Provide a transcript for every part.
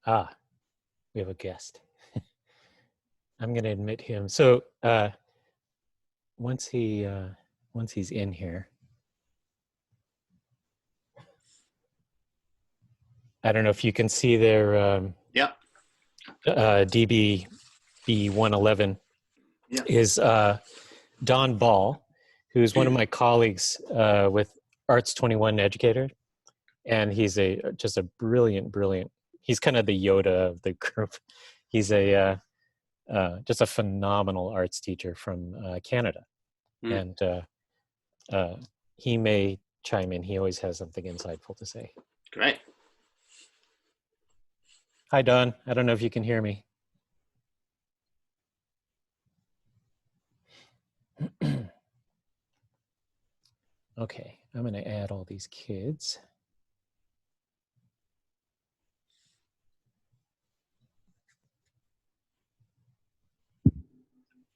Ah, we have a guest. I'm going to admit him. So once he's in here, I don't know if you can see their DB 111 is Don Ball, who's one of my colleagues with Arts 21 Educator, and he's just a brilliant. He's kind of the Yoda of the group. He's just a phenomenal arts teacher from Canada, and he may chime in. He always has something insightful to say. Great. Hi, Don. I don't know if you can hear me. Okay, I'm going to add all these kids.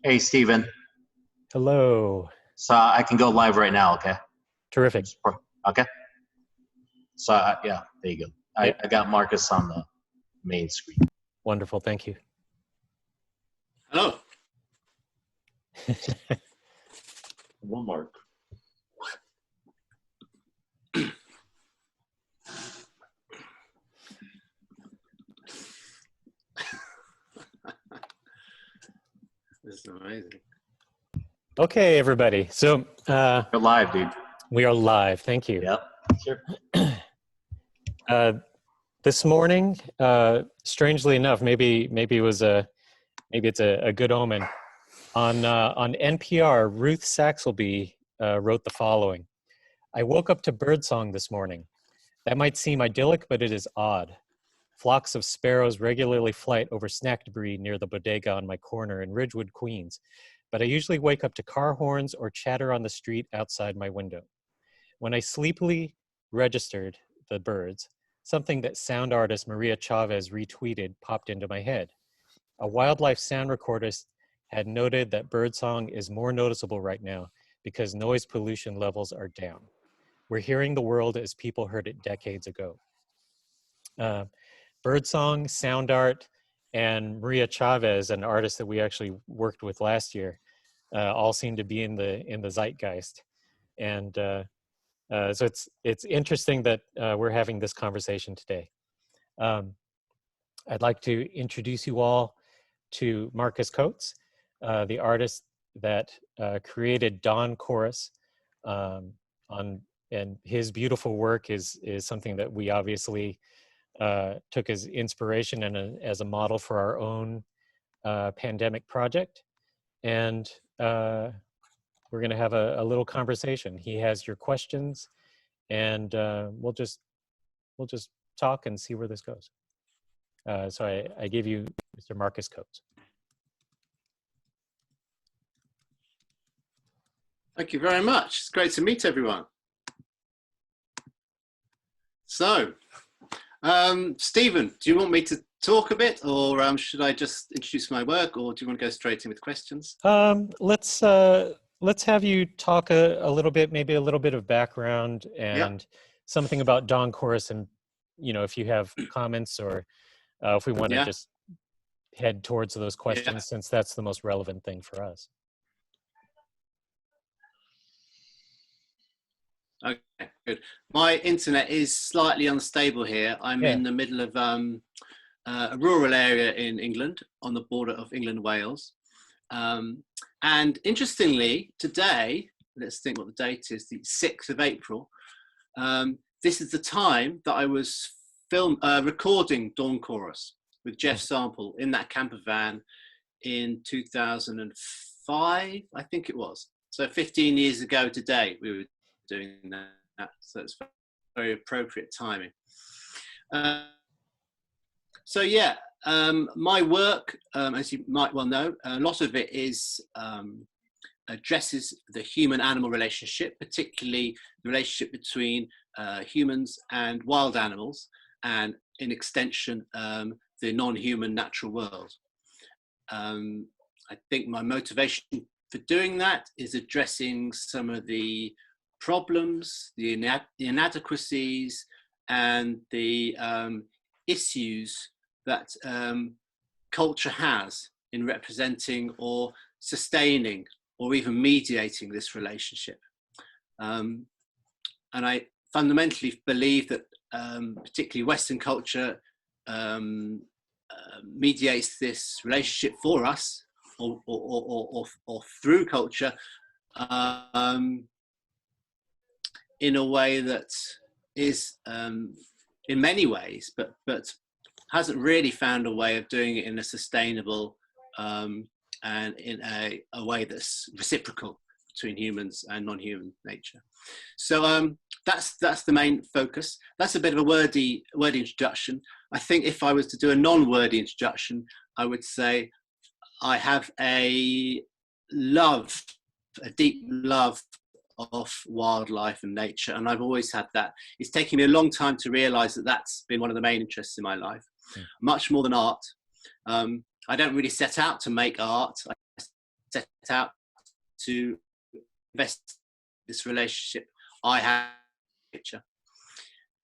Hey, Steven. Hello. So I can go live right now, okay? Terrific. Okay. So yeah, there you go. I got Marcus on the main screen. Wonderful, thank you. Hello. One mark. This is amazing. Okay, everybody. So we're live, dude. We are live. Thank you. Yep. Sure. This morning, strangely enough, maybe it's a good omen. On NPR, Ruth Saxelby wrote the following: "I woke up to birdsong this morning. That might seem idyllic, but it is odd. Flocks of sparrows regularly flight over snack debris near the bodega on my corner in Ridgewood, Queens. But I usually wake up to car horns or chatter on the street outside my window. When I sleepily registered the birds, something that sound artist Maria Chavez retweeted popped into my head. A wildlife sound recordist had noted that birdsong is more noticeable right now because noise pollution levels are down. We're hearing the world as people heard it decades ago." Birdsong, sound art, and Maria Chavez, an artist that we actually worked with last year, all seem to be in the zeitgeist. And so it's interesting that we're having this conversation today. I'd like to introduce you all to Marcus Coates, the artist that created Dawn Chorus, and his beautiful work is something that we obviously took as inspiration and as a model for our own pandemic project. And we're going to have a little conversation. He has your questions, and we'll just talk and see where this goes. So I give you Mr. Marcus Coates. Thank you very much. It's great to meet everyone. So, Steven, do you want me to talk a bit, or should I just introduce my work, or do you want to go straight in with questions? Let's have you talk a little bit, maybe a little bit of background and something about Dawn Chorus, and if you have comments, or if we want to just head towards those questions, since that's the most relevant thing for us. Okay, good. My internet is slightly unstable here. I'm in the middle of a rural area in England, on the border of England and Wales. And interestingly, today, let's think what the date is, the 6th of April. This is the time that I was recording Dawn Chorus with Jeff Sample in that camper van in 2005, I think it was. So 15 years ago today, we were doing that, so it's very appropriate timing. So yeah, my work, as you might well know, a lot of it addresses the human-animal relationship, particularly the relationship between humans and wild animals, and in extension, the non-human natural world. I think my motivation for doing that is addressing some of the problems, the inadequacies, and the issues that culture has in representing or sustaining or even mediating this relationship. And I fundamentally believe that particularly Western culture mediates this relationship for us, or through culture, in a way that is, in many ways, but hasn't really found a way of doing it in a sustainable and in a way that's reciprocal between humans and non-human nature. So that's the main focus. That's a bit of a wordy introduction. I think if I was to do a non-wordy introduction, I would say I have a deep love of wildlife and nature, and I've always had that. It's taken me a long time to realize that that's been one of the main interests in my life, much more than art. I don't really set out to make art. I set out to invest this relationship I have with nature.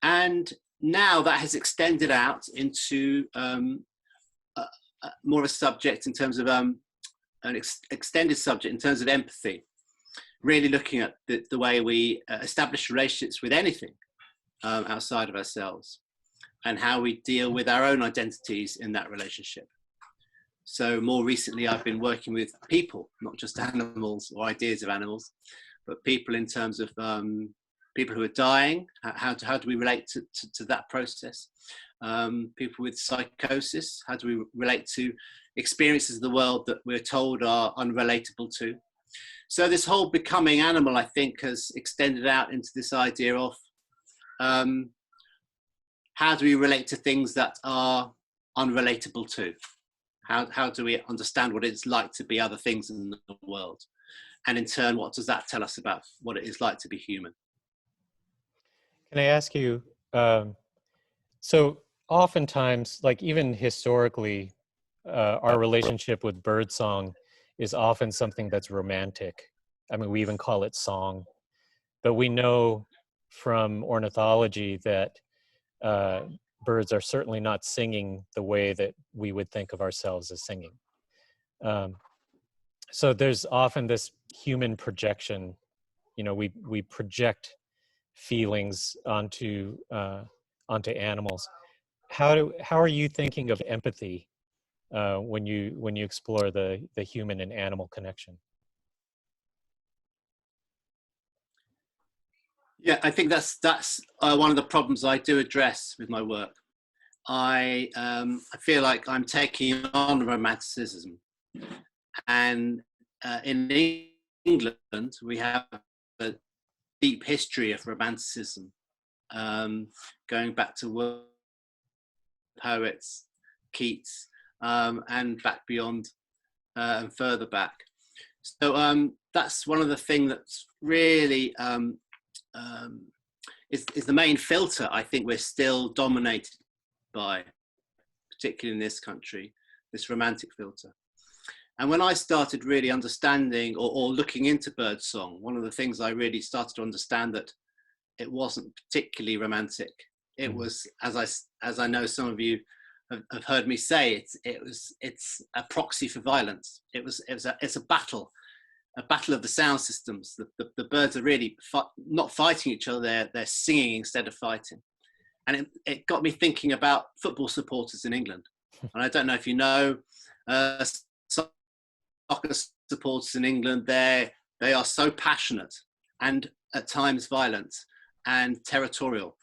And now that has extended out into more of a subject in terms of an extended subject in terms of empathy, really looking at the way we establish relationships with anything outside of ourselves, and how we deal with our own identities in that relationship. So more recently, I've been working with people, not just animals or ideas of animals, but people in terms of people who are dying. How do we relate to that process? People with psychosis, how do we relate to experiences of the world that we're told are unrelatable to? So this whole becoming animal, I think, has extended out into this idea of how do we relate to things that are unrelatable to? How do we understand what it's like to be other things in the world? And in turn, what does that tell us about what it is like to be human? Can I ask you, so oftentimes, like even historically, our relationship with birdsong is often something that's romantic. I mean, we even call it song, but we know from ornithology that birds are certainly not singing the way that we would think of ourselves as singing. So there's often this human projection. You know, we project feelings onto animals. How are you thinking of empathy when you explore the human and animal connection? Yeah, I think that's one of the problems I do address with my work. I feel like I'm taking on romanticism, and in England we have a deep history of romanticism, going back to poets, Keats, and back beyond and further back. So that's one of the things that's really is the main filter I think we're still dominated by, particularly in this country, this romantic filter. And when I started really understanding or looking into birdsong, one of the things I really started to understand that it wasn't particularly romantic. It was, as I know some of you have heard me say, it's a proxy for violence. It's a battle of the sound systems. The birds are really not fighting each other. They're singing instead of fighting. And it got me thinking about football supporters in England. And I don't know if you know, soccer supporters in England, they are so passionate and at times violent and territorial.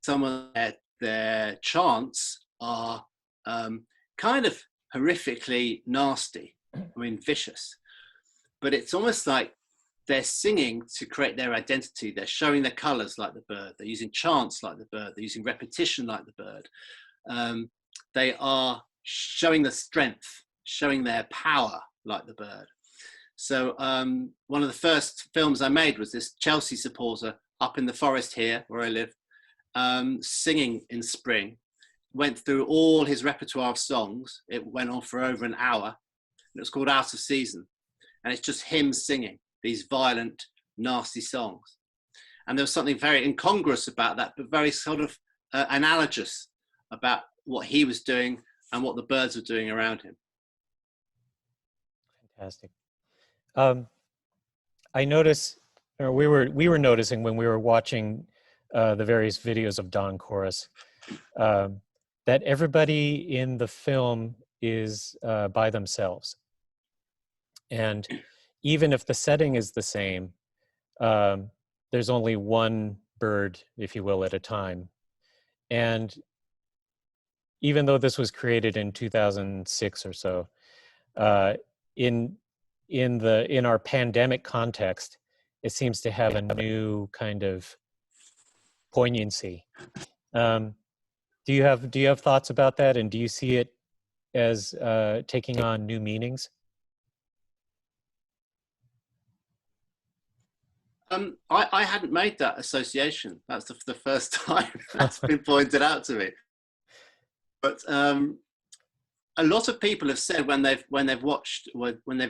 Some of their chants are kind of horrifically nasty, I mean vicious, but it's almost like they're singing to create their identity. They're showing their colors like the bird. They're using chants like the bird. They're using repetition like the bird. They are showing the strength, showing their power like the bird. So one of the first films I made was this Chelsea supporter up in the forest here where I live, singing in spring. Went through all his repertoire of songs. It went on for over an hour. It was called Out of Season. And it's just him singing these violent, nasty songs. And there was something very incongruous about that, but very sort of analogous about what he was doing and what the birds were doing around him. Fantastic. I noticed, or we were noticing when we were watching the various videos of Dawn Chorus, that everybody in the film is by themselves. And even if the setting is the same, there's only one bird, if you will, at a time. And even though this was created in 2006 or so, in our pandemic context, it seems to have a new kind of poignancy. Do you have thoughts about that, and do you see it as taking on new meanings? I hadn't made that association. That's the first time that's been pointed out to me. But a lot of people have said when they've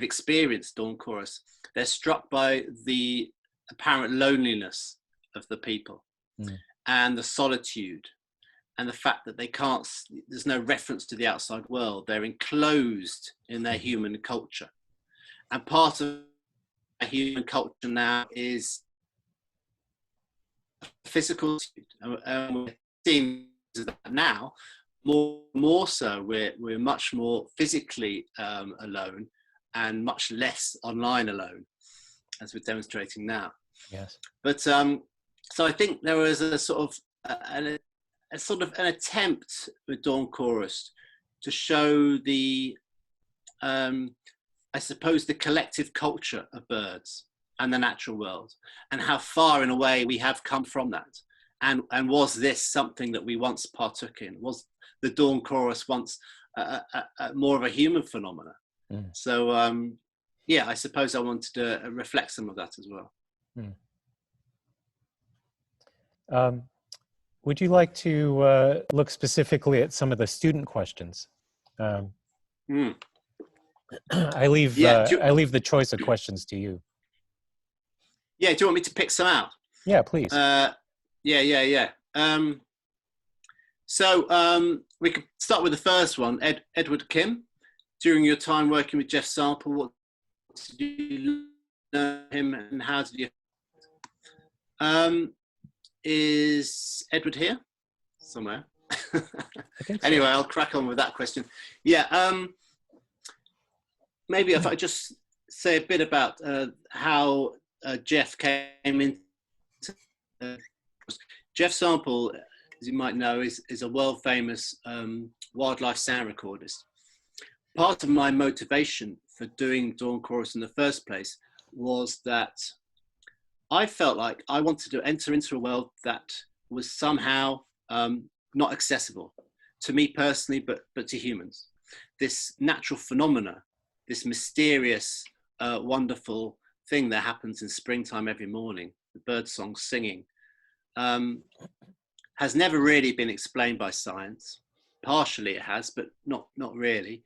experienced Dawn Chorus, they're struck by the apparent loneliness of the people and the solitude and the fact that there's no reference to the outside world. They're enclosed in their human culture. And part of human culture now is physical, and we're seeing that now more so. We're much more physically alone and much less online alone, as we're demonstrating now. Yes. But so I think there was a sort of an attempt with Dawn Chorus to show the I suppose the collective culture of birds and the natural world, and how far in a way we have come from that. And was this something that we once partook in? Was the Dawn Chorus once more of a human phenomena? So yeah, I suppose I wanted to reflect some of that as well. Would you like to look specifically at some of the student questions? I leave the choice of questions to you. Yeah, do you want me to pick some out? Yeah, please. Yeah. So we could start with the first one. Edward Kim, during your time working with Jeff Sample, what did you know him and how did you? Is Edward here somewhere? Anyway, I'll crack on with that question. Yeah. Maybe if I just say a bit about how Jeff came into Jeff Sample, as you might know, is a world famous wildlife sound recordist. Part of my motivation for doing Dawn Chorus in the first place was that I felt like I wanted to enter into a world that was somehow not accessible to me personally, but to humans. This natural phenomena, this mysterious, wonderful thing that happens in springtime every morning, the birdsong singing, has never really been explained by science. Partially it has, but not really.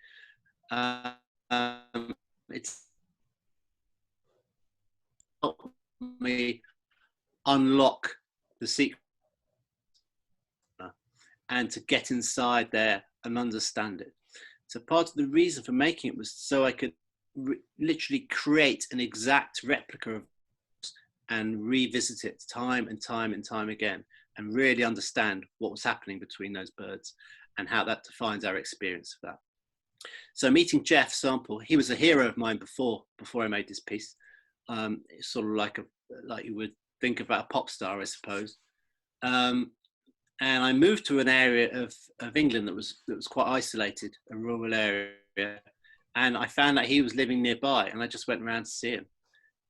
It's helped me unlock the secret and to get inside there and understand it. So part of the reason for making it was so I could literally create an exact replica of and revisit it time and time and time again, and really understand what was happening between those birds and how that defines our experience of that. So meeting Jeff Sample, he was a hero of mine before I made this piece. It's sort of like you would think about a pop star, I suppose. And I moved to an area of England that was quite isolated, a rural area. And I found that he was living nearby, and I just went around to see him.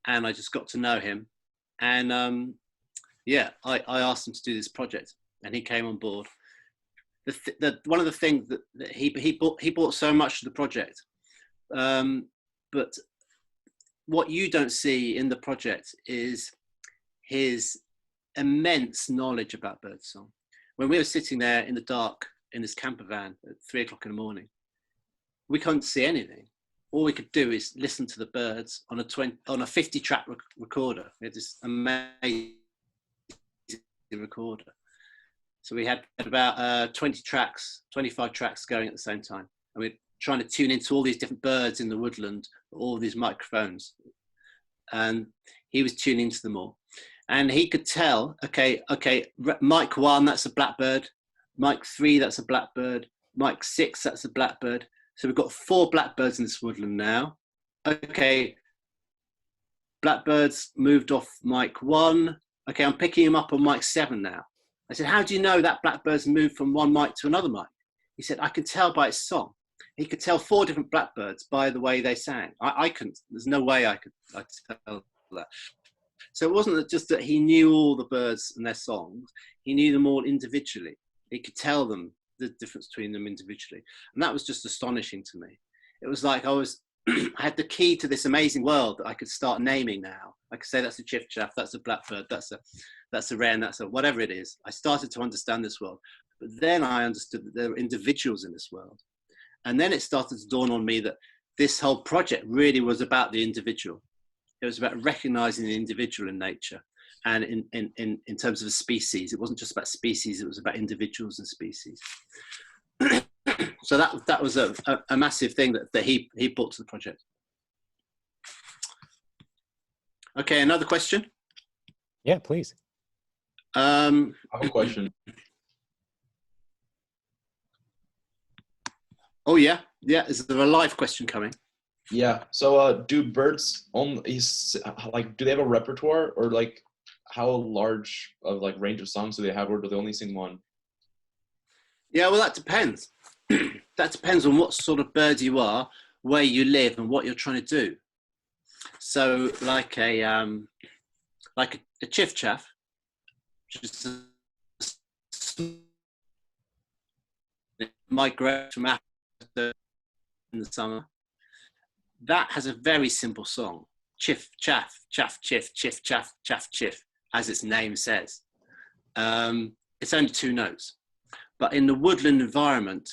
And I just got to know him. And yeah, I asked him to do this project, and he came on board. One of the things that he brought so much to the project, but what you don't see in the project is his immense knowledge about birdsong. When we were sitting there in the dark in this camper van at 3 o'clock in the morning, we couldn't see anything. All we could do is listen to the birds on a 50-track recorder. We had this amazing recorder. So we had about 20 tracks, 25 tracks going at the same time. And we're trying to tune into all these different birds in the woodland, all these microphones. And he was tuning to them all. And he could tell, okay, mic 1, that's a blackbird. Mic 3, that's a blackbird. Mic 6, that's a blackbird. So we've got 4 blackbirds in this woodland now. Okay, blackbirds moved off mic 1. Okay, I'm picking him up on mic 7 now. I said, how do you know that blackbird's moved from one mic to another mic? He said, I can tell by its song. He could tell 4 different blackbirds by the way they sang. I couldn't, there's no way I'd tell that. So it wasn't just that he knew all the birds and their songs, he knew them all individually. He could tell them the difference between them individually. And that was just astonishing to me. It was like I had the key to this amazing world that I could start naming now. I could say that's a chiffchaff, that's a blackbird, that's a wren, that's a whatever it is. I started to understand this world. But then I understood that there were individuals in this world. And then it started to dawn on me that this whole project really was about the individual. It was about recognizing the individual in nature. And in terms of a species, it wasn't just about species, it was about individuals and species. So that was a massive thing that he brought to the project. Okay, another question? Yeah, please. I have a question. Oh yeah, is there a live question coming? Yeah. So do birds only do they have a repertoire, or like how large of like range of songs do they have, or do they only sing one? Yeah, well that depends. That depends on what sort of bird you are, where you live, and what you're trying to do. So like a chiffchaff, which migrate from Africa in the summer. That has a very simple song. Chiff, chaff, chaff, chiff, chiff, chaff, chaff, chiff, as its name says. It's only 2 notes. But in the woodland environment,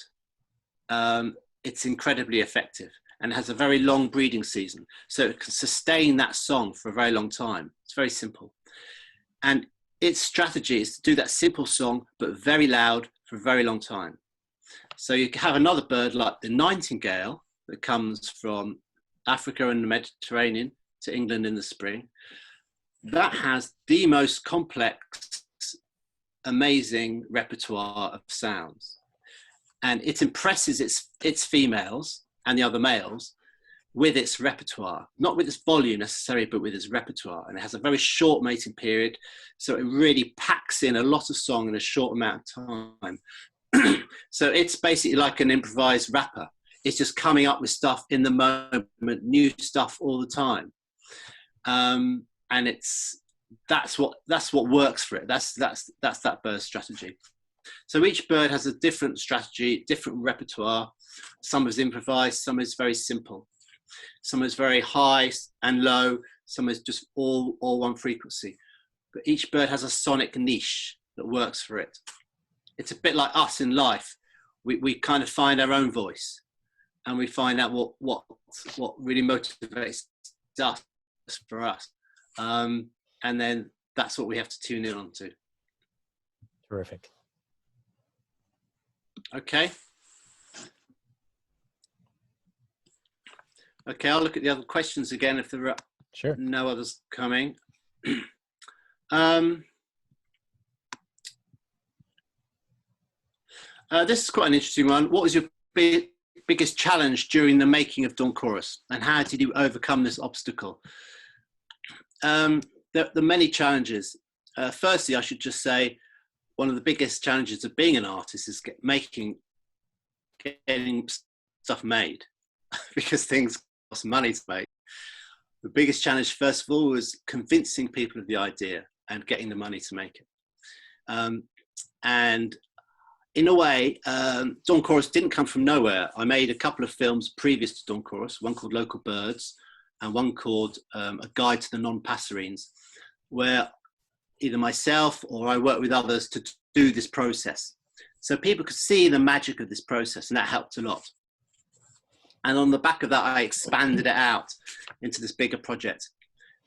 it's incredibly effective and has a very long breeding season. So it can sustain that song for a very long time. It's very simple. And its strategy is to do that simple song, but very loud for a very long time. So you have another bird like the nightingale that comes from Africa and the Mediterranean to England in the spring. That has the most complex, amazing repertoire of sounds. And it impresses its females and the other males with its repertoire, not with its volume necessarily, but with its repertoire. And it has a very short mating period, so it really packs in a lot of song in a short amount of time. So it's basically like an improvised rapper. It's just coming up with stuff in the moment, new stuff all the time. And that's what works for it. That's that bird's strategy. So each bird has a different strategy, different repertoire. Some is improvised, some is very simple. Some is very high and low, some is just all one frequency. But each bird has a sonic niche that works for it. It's a bit like us in life. We kind of find our own voice, and we find out what really motivates us for us. And then that's what we have to tune in onto. Terrific. Okay. Okay, I'll look at the other questions again if there are Sure. no others coming. This is quite an interesting one. What was your biggest challenge during the making of Dawn Chorus, and how did you overcome this obstacle? There are many challenges. Firstly, I should just say one of the biggest challenges of being an artist is getting stuff made because things cost money to make. The biggest challenge, first of all, was convincing people of the idea and getting the money to make it. And in a way, Dawn Chorus didn't come from nowhere. I made a couple of films previous to Dawn Chorus, one called Local Birds and one called A Guide to the Non-Passerines, where either myself or I worked with others to do this process. So people could see the magic of this process, and that helped a lot. And on the back of that, I expanded it out into this bigger project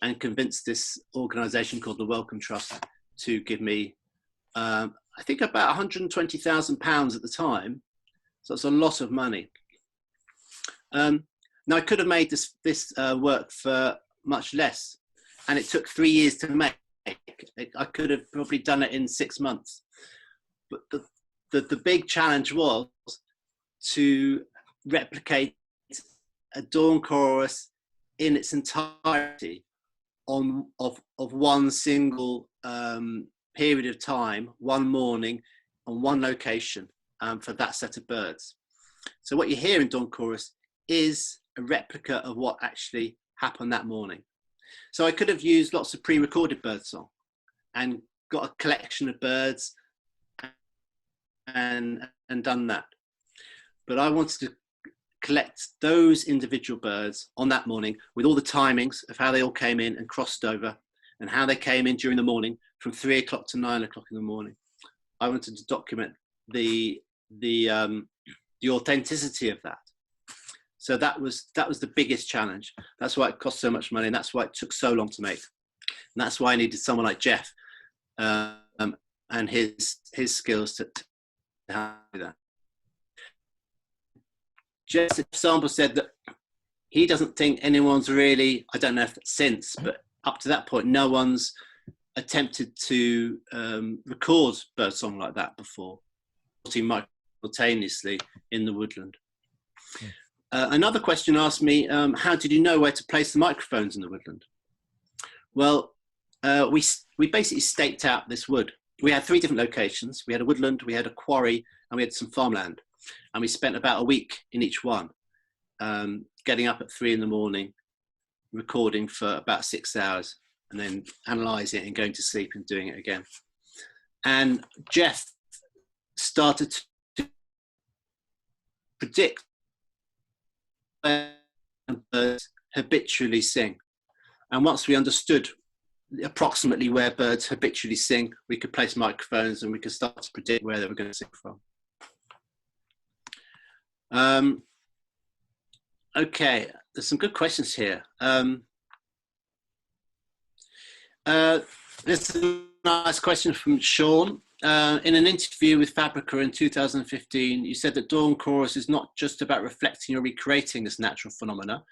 and convinced this organization called the Wellcome Trust to give me I think about £120,000 at the time. So it's a lot of money. Now I could have made this work for much less, and it took 3 years to make. I could have probably done it in 6 months. But the big challenge was to replicate a dawn chorus in its entirety of one single period of time, one morning, on one location for that set of birds. So what you hear in dawn chorus is a replica of what actually happened that morning. So I could have used lots of pre-recorded birdsong and got a collection of birds and done that. But I wanted to collect those individual birds on that morning with all the timings of how they all came in and crossed over and how they came in during the morning from 3 o'clock to 9 o'clock in the morning. I wanted to document the authenticity of that. So that was the biggest challenge. That's why it cost so much money, and that's why it took so long to make. And that's why I needed someone like Jeff and his skills to do that. Jeff Sample said that he doesn't think anyone's really, I don't know if it's since, but up to that point, no one's attempted to record birdsong like that before, simultaneously in the woodland. Another question asked me, how did you know where to place the microphones in the woodland? Well, we basically staked out this wood. We had 3 different locations. We had a woodland, we had a quarry, and we had some farmland. And we spent about a week in each one, getting up at 3 in the morning, recording for about 6 hours, and then analysing it and going to sleep and doing it again. And Jeff started to predict where birds habitually sing. And once we understood approximately where birds habitually sing, we could place microphones and we could start to predict where they were going to sing from. Okay, there's some good questions here. There's a nice question from Sean. In an interview with Fabrica in 2015, you said that dawn chorus is not just about reflecting or recreating this natural phenomena.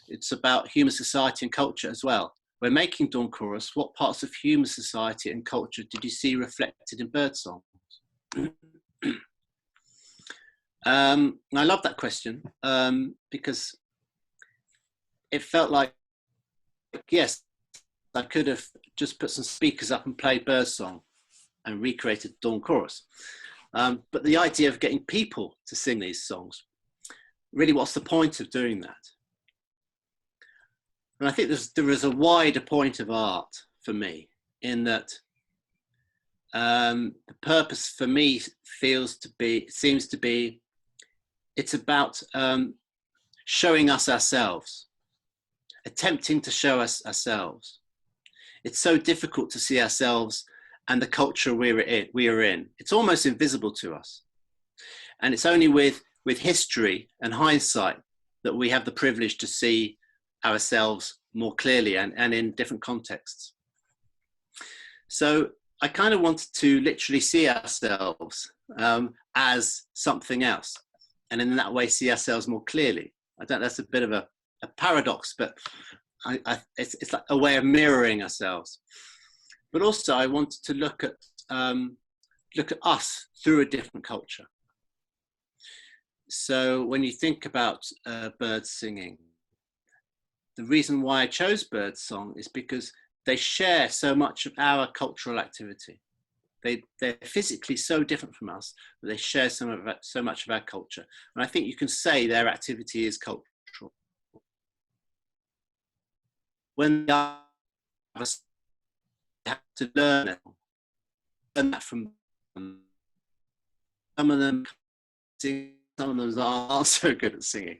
It's about human society and culture as well. When making dawn chorus, what parts of human society and culture did you see reflected in birdsong? I love that question because it felt like, yes, I could have just put some speakers up and played birdsong and recreated dawn chorus. But the idea of getting people to sing these songs, really what's the point of doing that? And I think there is a wider point of art for me in that the purpose for me seems to be, it's about showing us ourselves, attempting to show us ourselves. It's so difficult to see ourselves and the culture we are in. It's almost invisible to us. And it's only with history and hindsight that we have the privilege to see ourselves more clearly and in different contexts. So I kind of wanted to literally see ourselves as something else, and in that way see ourselves more clearly. I don't, that's a bit of a paradox, but it's like a way of mirroring ourselves. But also I wanted to look at us through a different culture. So when you think about birds singing, the reason why I chose birdsong is because they share so much of our cultural activity. They're physically so different from us, but they share so much of our culture. And I think you can say their activity is cultural. When they have to learn that from them. Some of them sing, some of them aren't so good at singing.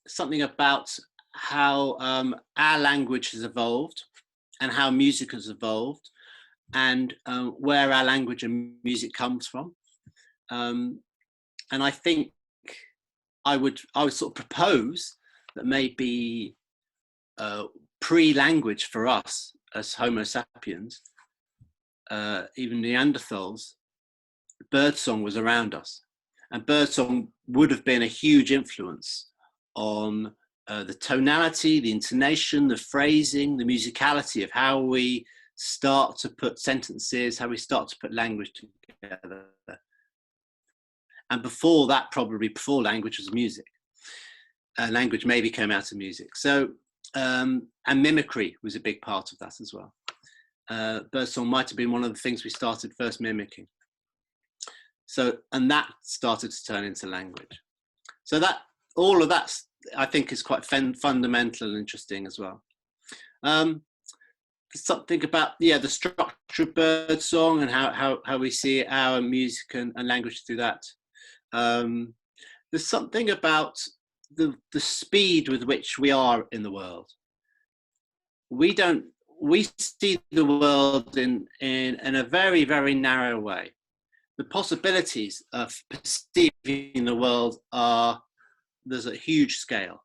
Something about how our language has evolved and how music has evolved, and where our language and music comes from. And I think I would sort of propose that may be pre-language for us as Homo sapiens, even Neanderthals, birdsong was around us. And birdsong would have been a huge influence on the tonality, the intonation, the phrasing, the musicality of how we start to put sentences, how we start to put language together. And before that, probably before language was music. Language maybe came out of music. So, and mimicry was a big part of that as well. Birdsong might have been one of the things we started first mimicking. So, and that started to turn into language. So that, all of that, I think, is quite fundamental and interesting as well. Something about, yeah, the structure of birdsong and how we see our music and language through that. There's something about the speed with which we are in the world. We see the world in a very, very narrow way. The possibilities of perceiving the world there's a huge scale.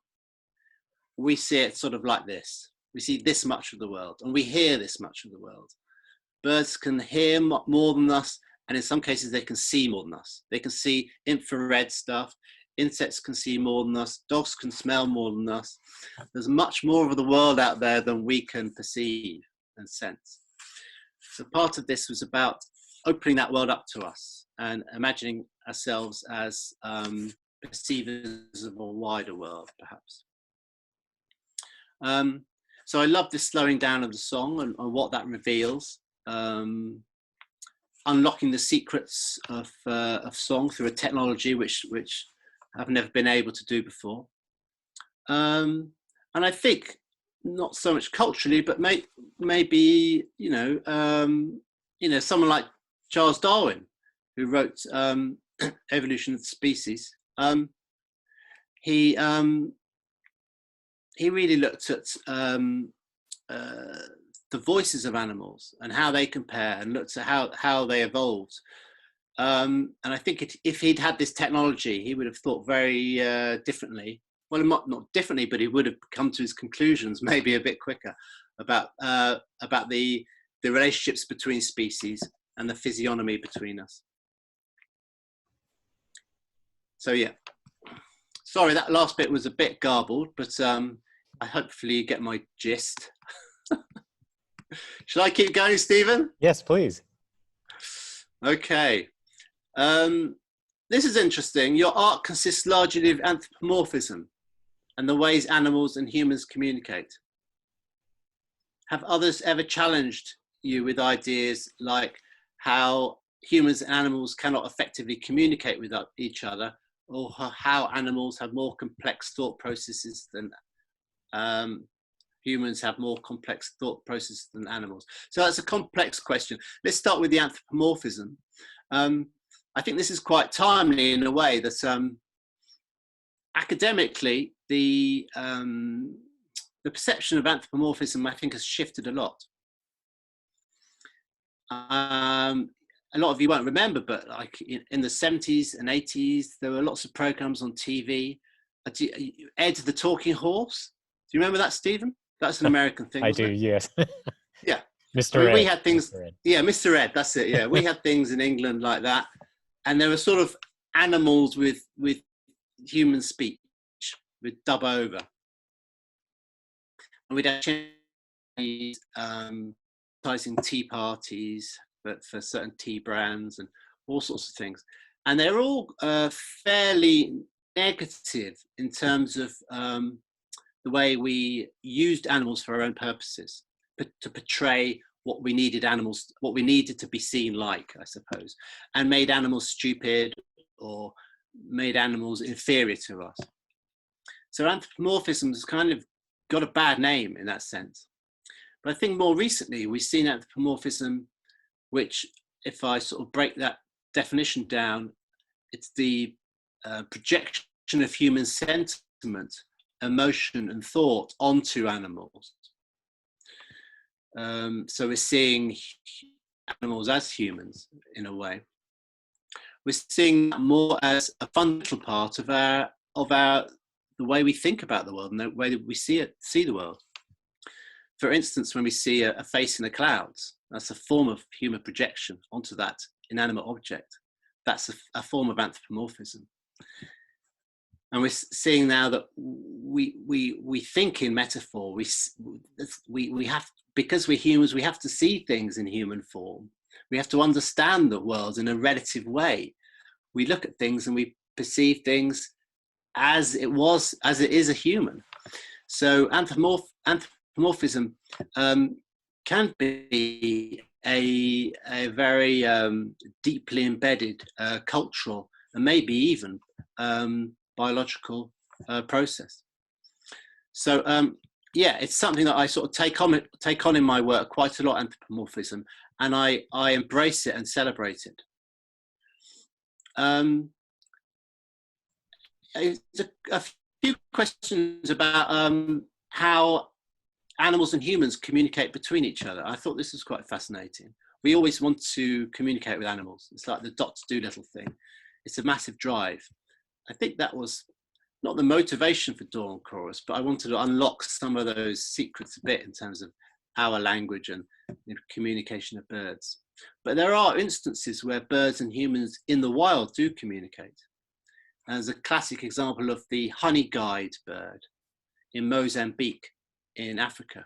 We see it sort of like this. We see this much of the world, and we hear this much of the world. Birds can hear more than us, and in some cases they can see more than us. They can see infrared stuff. Insects can see more than us. Dogs can smell more than us. There's much more of the world out there than we can perceive and sense. So part of this was about opening that world up to us and imagining ourselves as perceivers of a wider world, perhaps. So I love this slowing down of the song and what that reveals, unlocking the secrets of song through a technology which I've never been able to do before. And I think not so much culturally, but maybe someone like Charles Darwin, who wrote Evolution of the Species. He really looked at the voices of animals and how they compare, and looked at how they evolved. And I think if he'd had this technology, he would have thought very differently. Well, not differently, but he would have come to his conclusions maybe a bit quicker about the relationships between species and the physiognomy between us. So yeah. Sorry, that last bit was a bit garbled, but I hopefully get my gist. Should I keep going, Stephen? Yes, please. Okay. This is interesting. Your art consists largely of anthropomorphism and the ways animals and humans communicate. Have others ever challenged you with ideas like how humans and animals cannot effectively communicate with each other, or how animals have more complex thought processes than humans have more complex thought processes than animals? So that's a complex question. Let's start with the anthropomorphism. I think this is quite timely in a way that academically the perception of anthropomorphism, I think, has shifted a lot. A lot of you won't remember, but like in the 70s and 80s, there were lots of programs on TV. Ed the Talking Horse. Do you remember that, Stephen? That's an American thing. I do, yes. Yeah. Mr. Ed. We had things. Mr. Ed. Yeah, Mr. Ed. That's it. Yeah, we had things in England like that, and there were sort of animals with human speech, with dub over, and we'd have advertising tea parties for certain tea brands and all sorts of things, and they're all fairly negative in terms of the way we used animals for our own purposes, to portray what we needed to be seen like, I suppose, and made animals stupid or made animals inferior to us. So anthropomorphism has kind of got a bad name in that sense. But I think more recently we've seen anthropomorphism, which, if I sort of break that definition down, it's the projection of human sentiment, emotion and thought onto animals. So we're seeing animals as humans in a way. We're seeing that more as a fundamental part of the the way we think about the world and the way that we see the world. For instance, when we see a face in the clouds, that's a form of human projection onto that inanimate object. That's a form of anthropomorphism. And we're seeing now that we think in metaphor. We have, because we're humans, we have to see things in human form. We have to understand the world in a relative way. We look at things and we perceive things as it is a human. So anthropomorphism can be a very deeply embedded cultural and maybe even biological process. So yeah, it's something that I sort of take on in my work quite a lot, anthropomorphism, and I embrace it and celebrate it. A few questions about how animals and humans communicate between each other. I thought this was quite fascinating. We always want to communicate with animals. It's like the Dr. Dolittle thing. It's a massive drive. I think that was not the motivation for Dawn Chorus, but I wanted to unlock some of those secrets a bit in terms of our language and communication of birds. But there are instances where birds and humans in the wild do communicate. There's a classic example of the honey guide bird in Mozambique in Africa.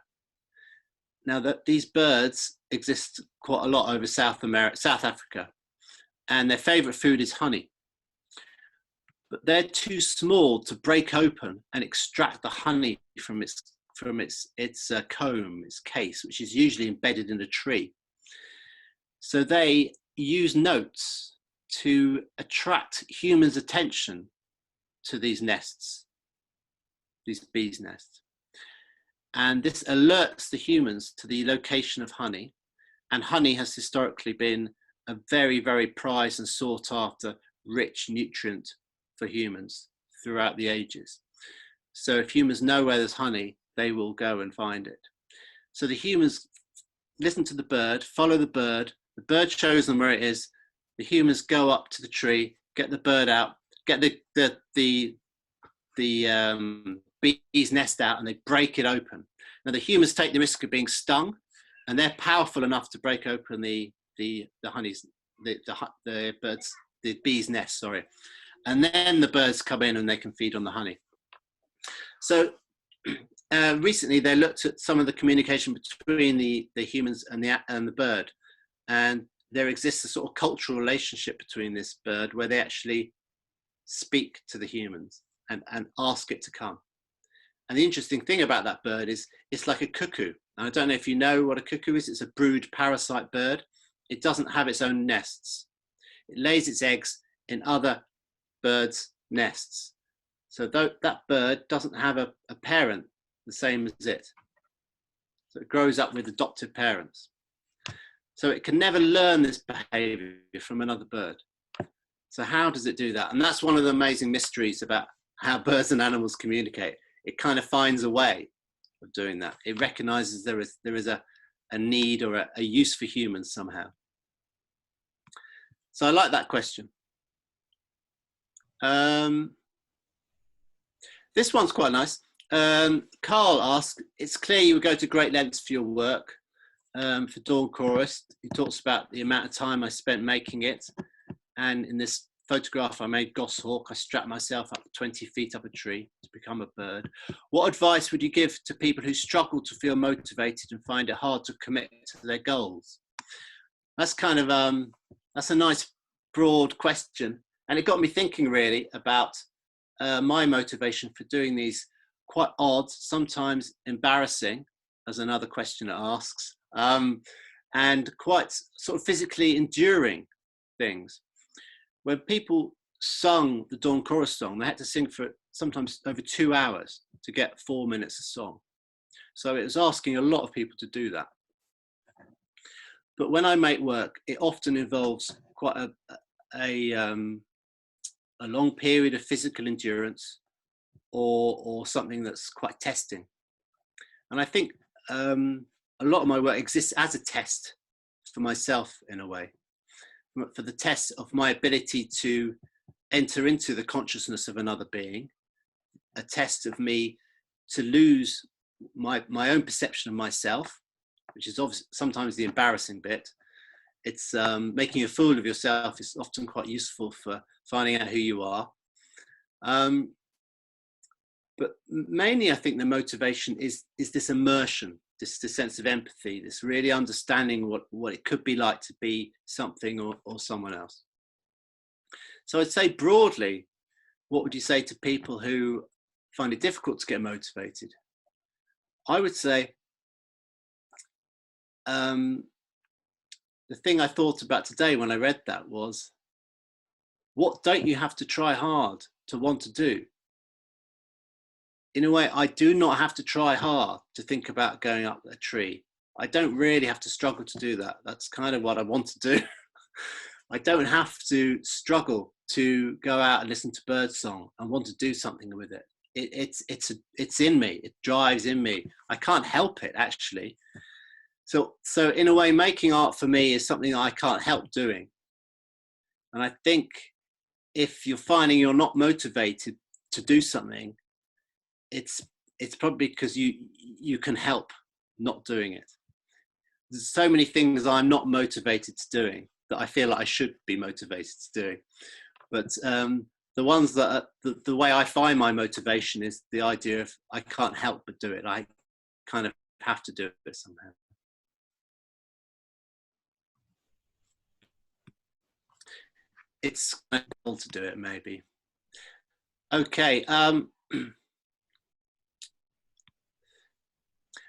Now that these birds exist quite a lot over South Africa, and their favorite food is honey. But they're too small to break open and extract the honey from its comb, its case, which is usually embedded in a tree. So they use notes to attract humans' attention to these nests, these bees' nests. And this alerts the humans to the location of honey. And honey has historically been a very, very prized and sought after rich nutrient for humans throughout the ages. So if humans know where there's honey, they will go and find it. So the humans listen to the bird, follow the bird shows them where it is, the humans go up to the tree, get the bird out, get the bee's nest out, and they break it open. Now the humans take the risk of being stung, and they're powerful enough to break open the bee's nest, sorry. And then the birds come in and they can feed on the honey. So recently they looked at some of the communication between the humans and the bird, and there exists a sort of cultural relationship between this bird where they actually speak to the humans and ask it to come. And the interesting thing about that bird is it's like a cuckoo. And I don't know if you know what a cuckoo is. It's a brood parasite bird. It doesn't have its own nests. It lays its eggs in other birds' nests. So that bird doesn't have a parent the same as it. So it grows up with adoptive parents. So it can never learn this behavior from another bird. So how does it do that? And that's one of the amazing mysteries about how birds and animals communicate. It kind of finds a way of doing that. It recognizes there is a need or a use for humans somehow. So I like that question. This one's quite nice. Carl asked, it's clear you would go to great lengths for your work. For Dawn Chorus, he talks about the amount of time I spent making it. And in this photograph I made goshawk, I strapped myself up 20 feet up a tree to become a bird. What advice would you give to people who struggle to feel motivated and find it hard to commit to their goals? That's kind of, that's a nice broad question. And it got me thinking really about my motivation for doing these quite odd, sometimes embarrassing, as another questioner asks, and quite sort of physically enduring things. When people sung the Dawn Chorus song, they had to sing for sometimes over 2 hours to get 4 minutes of song. So it was asking a lot of people to do that. But when I make work, it often involves quite a long period of physical endurance or something that's quite testing. And I think a lot of my work exists as a test for myself in a way, for the test of my ability to enter into the consciousness of another being, a test of me to lose my own perception of myself, which is obviously sometimes the embarrassing bit. It's making a fool of yourself is often quite useful for finding out who you are. But mainly, I think the motivation is this immersion, this sense of empathy, this really understanding what it could be like to be something or someone else. So I'd say broadly, what would you say to people who find it difficult to get motivated? I would say the thing I thought about today when I read that was, what don't you have to try hard to want to do? In a way, I do not have to try hard to think about going up a tree. I don't really have to struggle to do that. That's kind of what I want to do. I don't have to struggle to go out and listen to birdsong and want to do something with it. It's in me. It drives in me. I can't help it, actually. So in a way, making art for me is something I can't help doing. And I think if you're finding you're not motivated to do something, it's probably because you can help not doing it. There's so many things I'm not motivated to doing that I feel like I should be motivated to do. But the ones that are, the way I find my motivation is the idea of I can't help but do it. I kind of have to do it somehow. It's kind of cool to do it, maybe. Okay.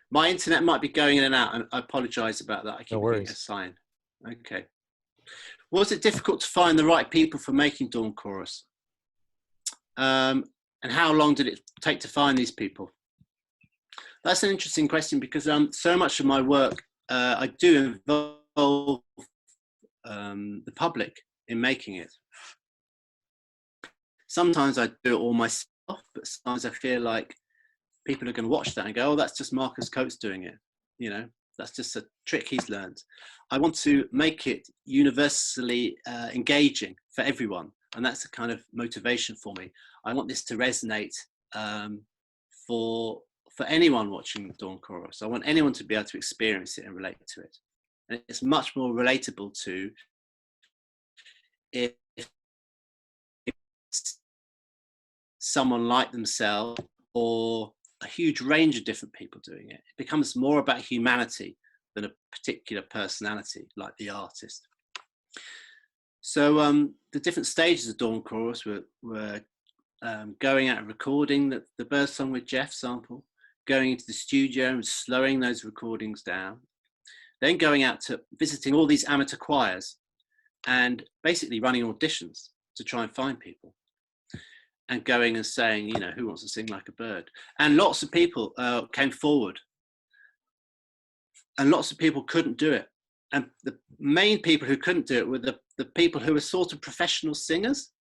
My internet might be going in and out, and I apologise about that. I keep getting a sign. Okay. Was it difficult to find the right people for making Dawn Chorus? And how long did it take to find these people? That's an interesting question, because so much of my work, I do involve the public in making it. Sometimes I do it all myself, but sometimes I feel like people are going to watch that and go, oh, that's just Marcus Coates doing it. You know, that's just a trick he's learned. I want to make it universally engaging for everyone. And that's a kind of motivation for me. I want this to resonate for anyone watching Dawn Chorus. I want anyone to be able to experience it and relate to it. And it's much more relatable to if it's someone like themselves or a huge range of different people doing it. It becomes more about humanity than a particular personality like the artist. So the different stages of Dawn Chorus were going out and recording the birdsong with Jeff sample, going into the studio and slowing those recordings down, then going out to visiting all these amateur choirs and basically running auditions to try and find people, and going and saying, you know, who wants to sing like a bird? And lots of people came forward, and lots of people couldn't do it. And the main people who couldn't do it were the people who were sort of professional singers,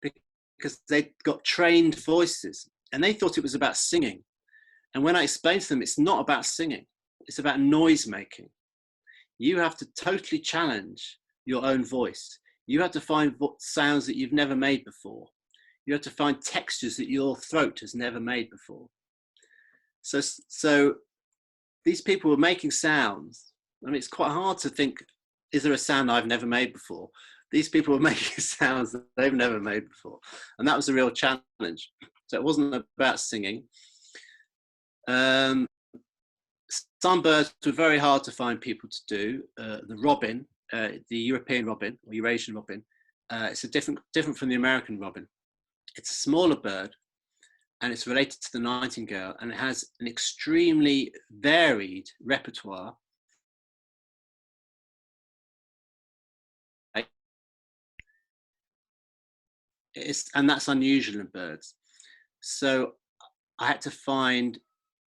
because they got trained voices and they thought it was about singing. And when I explained to them, it's not about singing, it's about noise making. You have to totally challenge your own voice. You have to find sounds that you've never made before. You have to find textures that your throat has never made before. So these people were making sounds. I mean, it's quite hard to think, is there a sound I've never made before? These people were making sounds that they've never made before. And that was a real challenge. So it wasn't about singing. Some birds were very hard to find people to do. The robin, the European robin or Eurasian robin, it's different from the American robin. It's a smaller bird, and it's related to the nightingale, and it has an extremely varied repertoire. And that's unusual in birds. So I had to find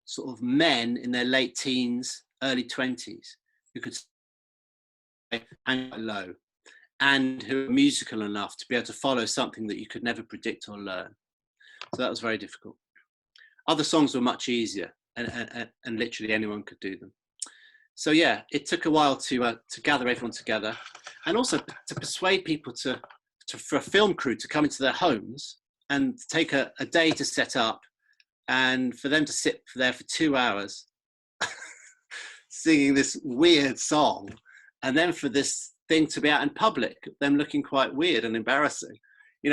sort of men in their late teens, early 20s, who could sing low and who were musical enough to be able to follow something that you could never predict or learn. So that was very difficult. Other songs were much easier, and literally anyone could do them. So yeah, it took a while to gather everyone together, and also to persuade people for a film crew to come into their homes and take a day to set up, and for them to sit there for 2 hours singing this weird song, and then for this thing to be out in public, them looking quite weird and embarrassing,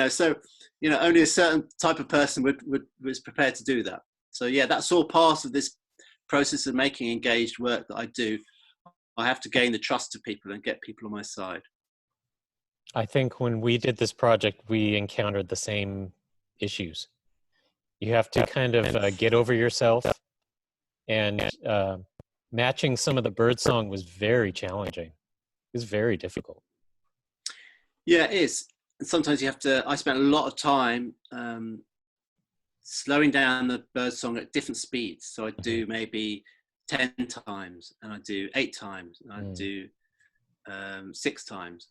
so only a certain type of person was prepared to do that. So yeah, that's all part of this process of making engaged work that I do. I have to gain the trust of people and get people on my side. I think when we did this project, we encountered the same issues. You have to kind of get over yourself, and matching some of the birdsong was very challenging. It was very difficult. Yeah, it is. And sometimes you have to, I spent a lot of time slowing down the birdsong at different speeds. So I do maybe 10 times, and I do 8 times, and I do 6 times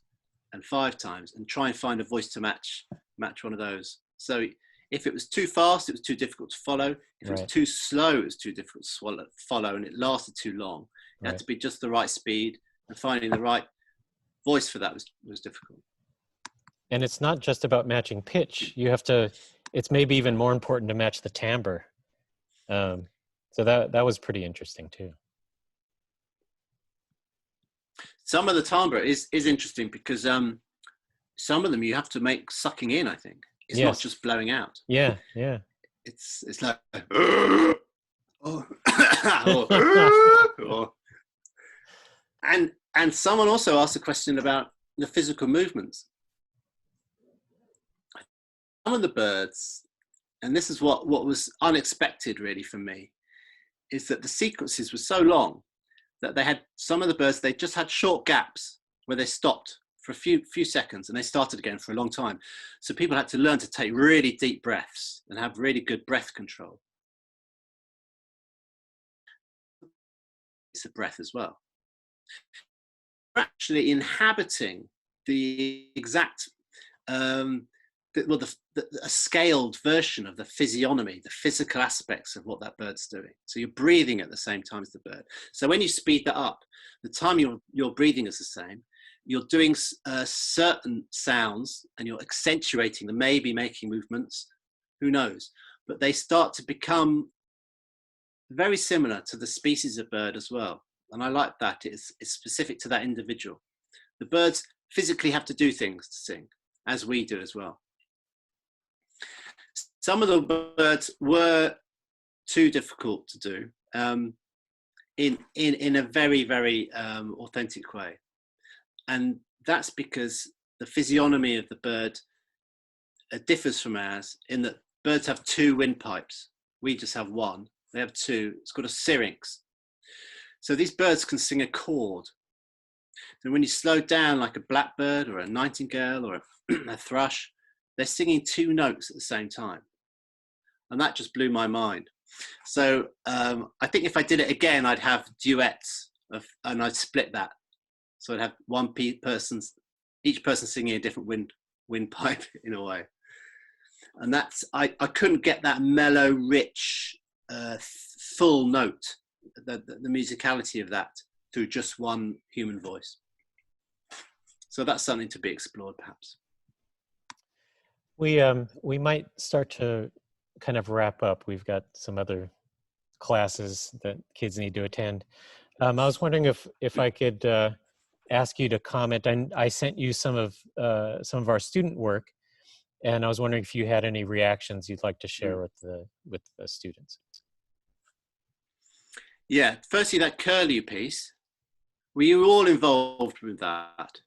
and 5 times, and try and find a voice to match one of those. So if it was too fast, it was too difficult to follow. If it was too slow, it was too difficult to follow, and it lasted too long. It had to be just the right speed, and finding the right voice for that was difficult. And it's not just about matching pitch. You have to, it's maybe even more important to match the timbre. So that was pretty interesting too. Some of the timbre is interesting because some of them you have to make sucking in, I think. It's not just blowing out. Yeah. It's like and someone also asked a question about the physical movements. Some of the birds, and this is what was unexpected really for me, is that the sequences were so long that they had, some of the birds, they just had short gaps where they stopped for a few seconds and they started again for a long time. So people had to learn to take really deep breaths and have really good breath control. It's a breath as well. We're actually inhabiting the exact, a scaled version of the physiognomy, the physical aspects of what that bird's doing. So you're breathing at the same time as the bird. So when you speed that up, the time you're breathing is the same. You're doing certain sounds and you're accentuating them, maybe making movements, who knows? But they start to become very similar to the species of bird as well. And I like that. It's specific to that individual. The birds physically have to do things to sing, as we do as well. Some of the birds were too difficult to do in a very, very authentic way. And that's because the physiognomy of the bird differs from ours in that birds have 2 windpipes. We just have 1. They have 2. It's called a syrinx. So these birds can sing a chord. And when you slow down like a blackbird or a nightingale or a thrush, they're singing 2 notes at the same time. And that just blew my mind. So I think if I did it again, I'd have duets and I'd split that. So I'd have each person singing a different windpipe in a way. And that's, I couldn't get that mellow, rich, full note, the musicality of that through just one human voice. So that's something to be explored perhaps. We might start to kind of wrap up. We've got some other classes that kids need to attend. I was wondering if I could ask you to comment. I sent you some of our student work, and I was wondering if you had any reactions you'd like to share with the students. Yeah, firstly, that curlew piece. Were you all involved with that?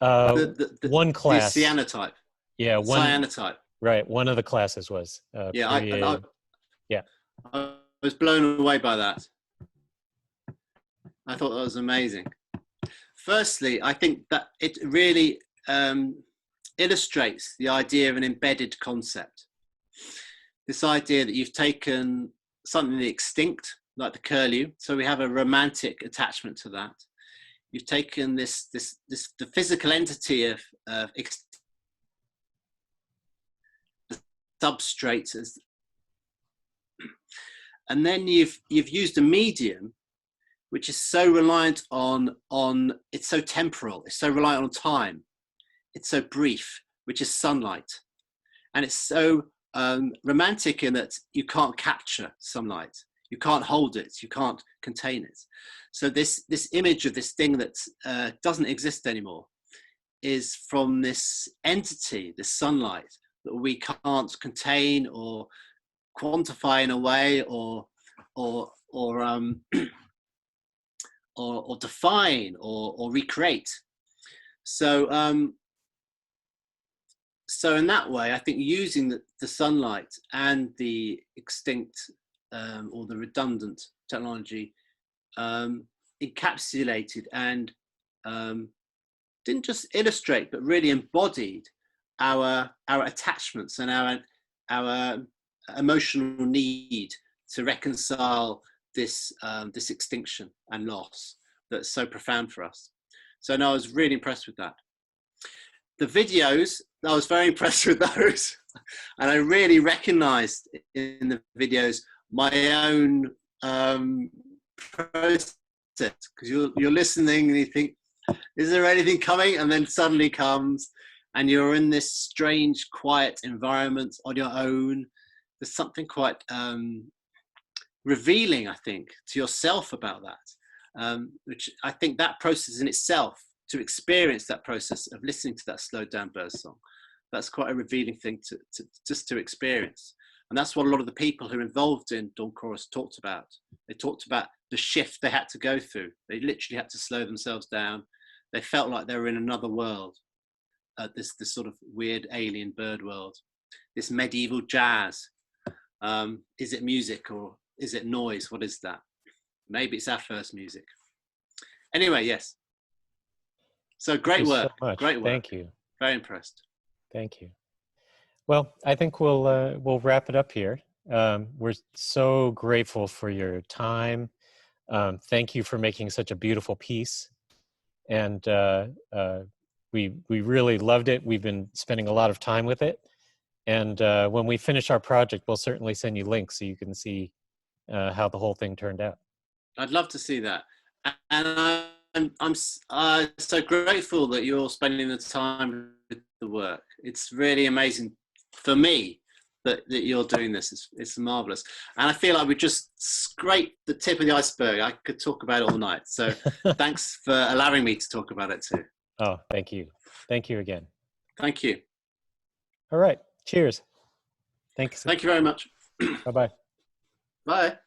One class. The cyanotype. Yeah, one cyanotype. Right, one of the classes was. Yeah, I was blown away by that. I thought that was amazing. Firstly, I think that it really illustrates the idea of an embedded concept. This idea that you've taken something extinct, like the curlew, so we have a romantic attachment to that. You've taken the physical entity of substrates, and then you've used a medium which is so reliant on it's so temporal, it's so reliant on time, it's so brief, which is sunlight, And it's so romantic in that you can't capture sunlight, you can't hold it, you can't contain it. So this image of this thing that doesn't exist anymore is from this entity, this sunlight, that we can't contain or quantify in a way, or define or recreate. So so in that way, I think using the sunlight and the extinct or the redundant technology encapsulated and didn't just illustrate, but really embodied our attachments and our emotional need to reconcile this this extinction and loss that's so profound for us. So no, I was really impressed with that. The videos, I was very impressed with those, and I really recognised in the videos my own process, because you're listening and you think, is there anything coming? And then suddenly comes, and you're in this strange, quiet environment on your own. There's something quite revealing, I think, to yourself about that, which I think that process in itself, to experience that process of listening to that slowed down birdsong, that's quite a revealing thing to experience. And that's what a lot of the people who are involved in Dawn Chorus talked about. They talked about the shift they had to go through. They literally had to slow themselves down. They felt like they were in another world, this sort of weird alien bird world, this medieval jazz. Is it music or is it noise? What is that? Maybe it's our first music. Anyway, yes. So great work. So much. Great work. Thank you. Very impressed. Thank you. Well, I think we'll wrap it up here. We're so grateful for your time. Thank you for making such a beautiful piece, and we really loved it. We've been spending a lot of time with it, and when we finish our project, we'll certainly send you links so you can see how the whole thing turned out. I'd love to see that, and I'm so grateful that you're spending the time with the work. It's really amazing for me that you're doing this. It's marvelous, and I feel like we just scraped the tip of the iceberg. I could talk about it all night. So thanks for allowing me to talk about it too. Oh, thank you. Thank you again. Thank you. All right. Cheers. Thanks. Thank you very much. Bye-bye. Bye.